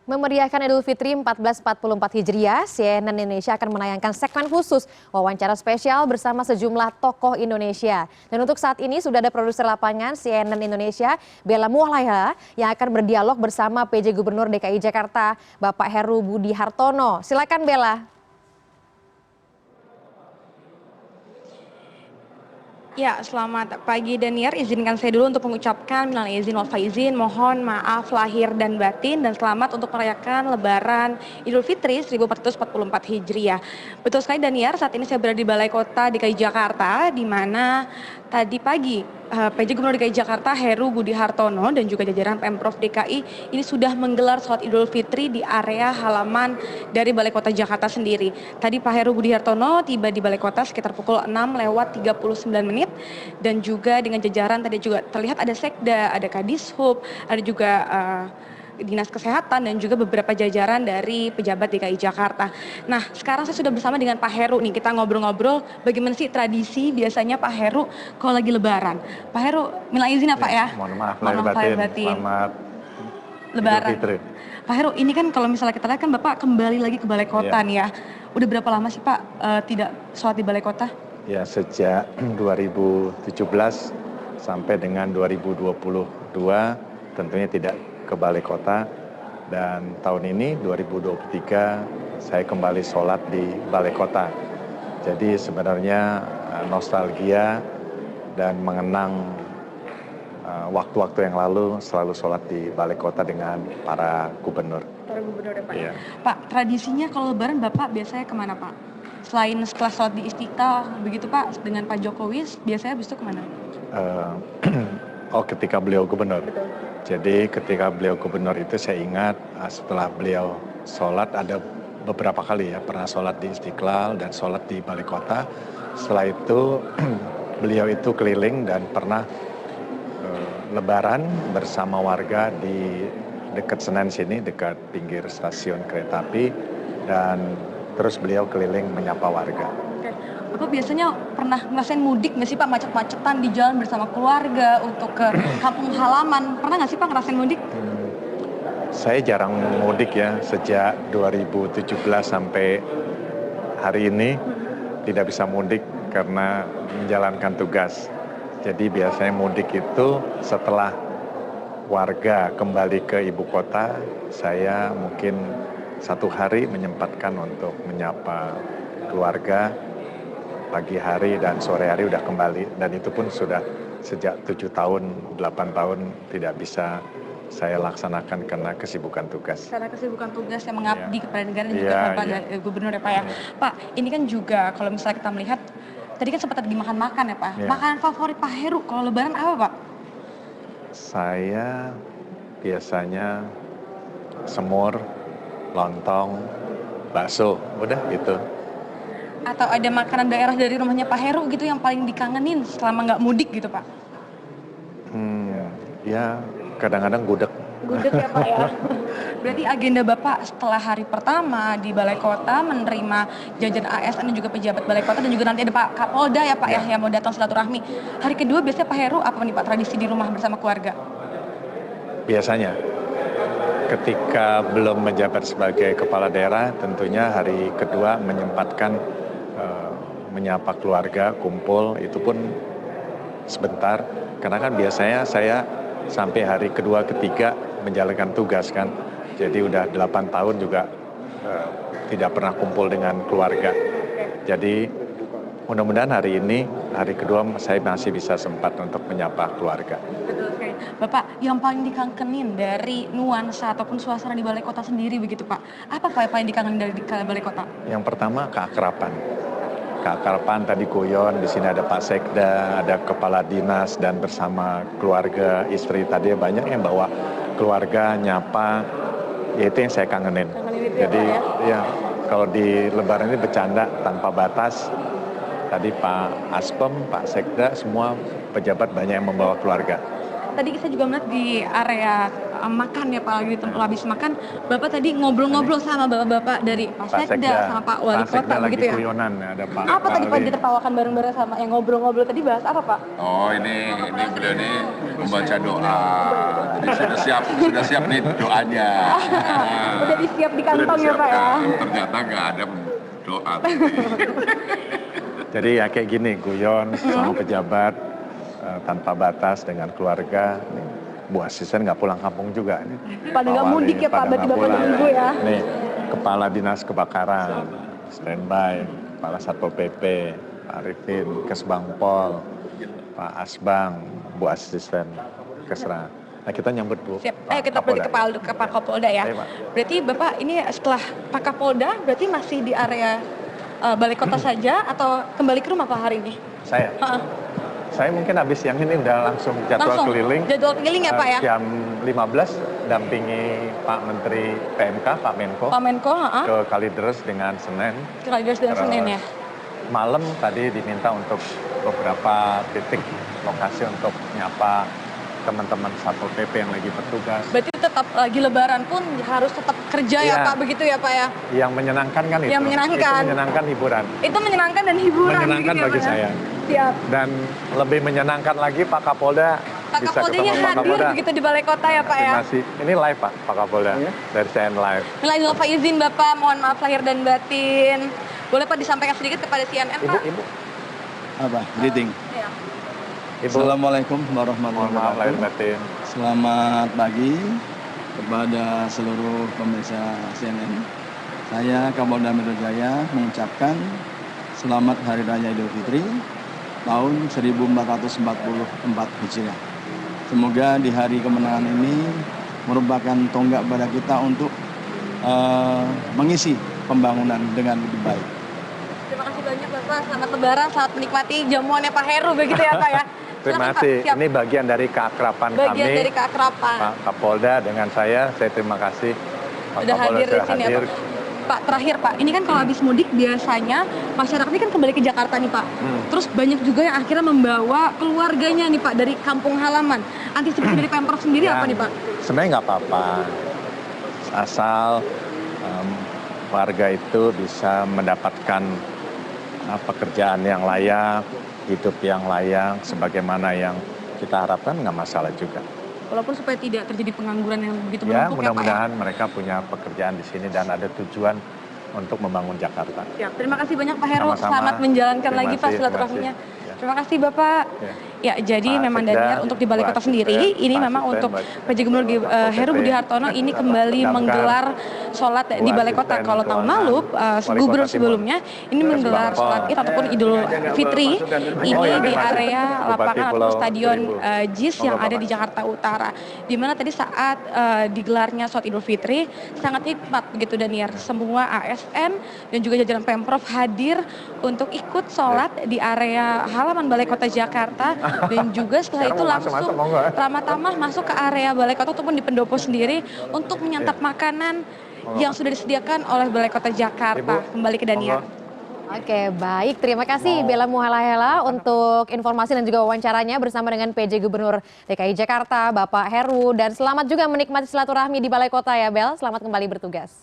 Memeriahkan Idul Fitri 1444 Hijriah, CNN Indonesia akan menayangkan segmen khusus wawancara spesial bersama sejumlah tokoh Indonesia. Dan untuk saat ini sudah ada produser lapangan CNN Indonesia, Bella Muahlaya, yang akan berdialog bersama PJ Gubernur DKI Jakarta, Bapak Heru Budi Hartono. Silakan Bella. Ya, selamat pagi Daniar. Izinkan saya dulu untuk mengucapkan minal izin wal faizin, mohon maaf lahir dan batin, dan selamat untuk merayakan Lebaran Idul Fitri 1444 Hijriah. Betul sekali Daniar, saat ini saya berada di Balai Kota DKI Jakarta, di mana tadi pagi PJ Gubernur DKI Jakarta Heru Budi Hartono dan juga jajaran Pemprov DKI ini sudah menggelar sholat Idul Fitri di area halaman dari Balai Kota Jakarta sendiri. Tadi Pak Heru Budi Hartono tiba di Balai Kota sekitar pukul 6:39 dan juga dengan jajaran tadi juga terlihat ada Sekda, ada Kadishub, ada juga Dinas Kesehatan dan juga beberapa jajaran dari pejabat DKI Jakarta. Nah, sekarang saya sudah bersama dengan Pak Heru nih, kita ngobrol-ngobrol bagaimana sih tradisi biasanya Pak Heru kalau lagi Lebaran. Pak Heru, minal izin ya Pak ya? Mohon maaf lahir batin. Selamat Lebaran. Idul Fitri. Pak Heru, ini kan kalau misalnya kita lihat kan Bapak kembali lagi ke Balai Kota nih ya. Udah berapa lama sih Pak tidak sholat di Balai Kota? Ya, sejak 2017 sampai dengan 2022 tentunya tidak ke Balai Kota, dan tahun ini 2023 saya kembali sholat di Balai Kota. Jadi sebenarnya nostalgia dan mengenang waktu-waktu yang lalu selalu sholat di Balai Kota dengan para gubernur. Para gubernur ya Pak. Iya. Pak, tradisinya kalau Lebaran Bapak biasanya kemana Pak? Selain setelah sholat di Istiqlal begitu Pak dengan Pak Jokowi, biasanya habis itu kemana? Ketika beliau gubernur. Betul. Jadi ketika beliau gubernur itu saya ingat setelah beliau sholat ada beberapa kali ya, pernah sholat di Istiqlal dan sholat di Balai Kota. Setelah itu beliau itu keliling dan pernah Lebaran bersama warga di dekat Senen sini, dekat pinggir stasiun kereta api, dan terus beliau keliling menyapa warga. Bapak biasanya pernah ngerasain mudik nggak sih Pak, macet-macetan di jalan bersama keluarga untuk ke kampung halaman? Pernah nggak sih Pak ngerasain mudik? Saya jarang mudik ya, sejak 2017 sampai hari ini tidak bisa mudik karena menjalankan tugas. Jadi biasanya mudik itu setelah warga kembali ke ibu kota, saya mungkin 1 hari menyempatkan untuk menyapa keluarga. Pagi hari dan sore hari udah kembali, dan itu pun sudah sejak 7 tahun, 8 tahun tidak bisa saya laksanakan karena kesibukan tugas. Karena kesibukan tugas yang mengabdi kepada negara dan juga Bapak Gubernur ya Pak ya. Pak, ini kan juga kalau misalnya kita melihat, tadi kan sempat lagi makan-makan ya Pak. Makanan favorit Pak Heru kalau Lebaran apa Pak? Saya biasanya semur, lontong, bakso, udah gitu. Atau ada makanan daerah dari rumahnya Pak Heru gitu yang paling dikangenin selama nggak mudik gitu Pak? Ya kadang-kadang gudeg. Gudeg ya Pak ya. Berarti agenda Bapak setelah hari pertama di Balai Kota menerima jajan ASN dan juga pejabat Balai Kota, dan juga nanti ada Pak Kapolda ya Pak ya yang mau datang silaturahmi. Hari kedua biasanya Pak Heru apa nih Pak tradisi di rumah bersama keluarga? Biasanya ketika belum menjabat sebagai kepala daerah, tentunya hari kedua menyempatkan menyapa keluarga, kumpul, itu pun sebentar. Karena kan biasanya saya sampai hari kedua, ketiga menjalankan tugas kan. Jadi udah 8 tahun juga tidak pernah kumpul dengan keluarga. Jadi mudah-mudahan hari ini, hari kedua saya masih bisa sempat untuk menyapa keluarga. Betul sekali. Bapak, yang paling dikangenin dari nuansa ataupun suasana di Balai Kota sendiri begitu Pak? Apa Pak yang paling dikangenin dari Balai Kota? Yang pertama keakraban. Keakraban tadi guyon, di sini ada Pak Sekda, ada kepala dinas, dan bersama keluarga, istri tadi banyak yang bawa keluarga nyapa, ya itu yang saya kangenin. Jadi ya kalau di Lebaran ini bercanda tanpa batas. Tadi Pak Aspem, Pak Sekda, semua pejabat banyak yang membawa keluarga. Tadi kita juga melihat di area makan ya Pak, lagi di tempat habis makan, Bapak tadi ngobrol-ngobrol sama bapak-bapak dari Pak Sekda sama Pak Wali Kota begitu ya? Kuyonan, ada Pak apa tadi Pak ditertawakan bareng-bareng sama yang ngobrol-ngobrol tadi, bahas apa Pak? Oh ini beliau ini membaca doa, jadi sudah siap nih doanya. Jadi siap di kantong ya Pak ya. Ternyata nggak ada doa. Jadi ya kayak gini, guyon sama pejabat tanpa batas dengan keluarga. Bu asisten nggak pulang kampung juga. Pada nggak mudik ya Pak, berarti Bapak nunggu ya. Nih, Kepala Dinas Kebakaran, standby, Kepala Satpol PP, Pak Arifin, Kesbangpol, Pak Asbang, Bu asisten, Kesra. Nah kita nyambut Bu. Siap. Pak Ayo kita pergi Kapolda. ke Pak Kapolda ya. Ayo, Pak. Berarti Bapak ini setelah Pak Kapolda berarti masih di area Balai Kota saja atau kembali ke rumah Pak hari ini? Saya? Heeh. Saya mungkin habis yang ini udah langsung jadwal Langsung keliling. jadwal keliling ya Pak ya? Jam 15 dampingi Pak Menteri PMK, Pak Menko, Pak Menko, ke Kalideres dengan Senen. Kalideres dan Senin ya? Malam tadi diminta untuk beberapa titik lokasi untuk nyapa teman-teman Satpol PP yang lagi bertugas. Berarti tetap lagi lebaran pun harus tetap kerja ya Iya. Pak, begitu ya Pak ya? Yang menyenangkan kan itu. Yang menyenangkan. Itu menyenangkan hiburan. Itu menyenangkan dan hiburan Menyenangkan begitu ya, bagi Pak ya? saya. Siap. Dan lebih menyenangkan lagi Pak Kapolda Pak bisa Kapoldanya ketemu Pak hadir Kapolda. begitu di Balai Kota ya Pak ya? Masih ini live Pak Kapolda dari CN Live. Lagi lupa izin Bapak, mohon maaf lahir dan batin. Boleh Pak disampaikan sedikit kepada CNN Pak? Ibu, Apa? Greeting. Iya. Ibu. Assalamualaikum Mohon warahmatullahi maaf lahir wabarakatuh. batin. Selamat pagi kepada seluruh pemirsa CNN. Saya Kapolda Metro Jaya mengucapkan selamat Hari Raya Idul Fitri tahun 1444 Hijriah. Semoga di hari kemenangan ini merupakan tonggak pada kita untuk mengisi pembangunan dengan lebih baik. Terima kasih banyak Bapak, selamat lebaran, selamat menikmati jamuannya Pak Heru begitu ya Pak ya? Terima Silakan, Pak. kasih. Siap. Ini bagian dari keakraban Bagian kami. dari keakraban. Pak Kapolda dengan saya terima kasih. Pak Udah Kapolda hadir di sudah sini ya hadir. Pak. Pak, terakhir Pak, ini kan kalau habis mudik biasanya masyarakat ini kan kembali ke Jakarta nih Pak. Terus banyak juga yang akhirnya membawa keluarganya nih Pak dari kampung halaman. Antisipasi dari Pemprov sendiri apa nih Pak? Sebenarnya nggak apa-apa. Asal warga itu bisa mendapatkan pekerjaan yang layak, hidup yang layak, sebagaimana yang kita harapkan nggak masalah juga. Walaupun supaya tidak terjadi pengangguran yang begitu Ya, menumpuk ya Pak ya. mudah-mudahan mereka punya pekerjaan di sini dan ada tujuan untuk membangun Jakarta. Siap. Terima kasih banyak Pak Heru. Sama-sama. Selamat menjalankan Terima lagi Pak kasih, silaturahminya. terima kasih. Ya. Terima kasih Bapak. Ya. Ya, jadi Pak memang Sekda, Daniar untuk di Balai Pak Kota sendiri, Asisten, ini Pak memang Asisten, untuk Pak PJ Gubernur Satpol Heru PP, Budi Hartono ini kembali Damkar, menggelar sholat di Balai Kota. Asisten Kalau tahun Keuangan, lalu, Wali Gubernur Kota Timur, sebelumnya ini menggelar Bangpol. sholat Id ataupun Idul Fitri ini Oh, ya, di Pak. area Bupati lapangan ataupun Pulau stadion Seribu. JIS yang Monggo, ada Bapak. di Jakarta Utara. Di mana tadi saat digelarnya sholat Idul Fitri sangat hikmat begitu Daniar. Semua ASN dan juga jajaran Pemprov hadir untuk ikut sholat di area halaman Balai Kota Jakarta dan juga setelah itu Sekarang mau langsung masuk, monggo. ramah-tamah masuk ke area Balai Kota ataupun di pendopo sendiri untuk menyantap makanan yang sudah disediakan oleh Balai Kota Jakarta. Ibu, Kembali ke Daniar. monggo. Oke, baik. Terima kasih Bella Muhalahela untuk informasi dan juga wawancaranya bersama dengan PJ Gubernur DKI Jakarta, Bapak Heru. Dan selamat juga menikmati silaturahmi di Balai Kota ya, Bel. Selamat kembali bertugas.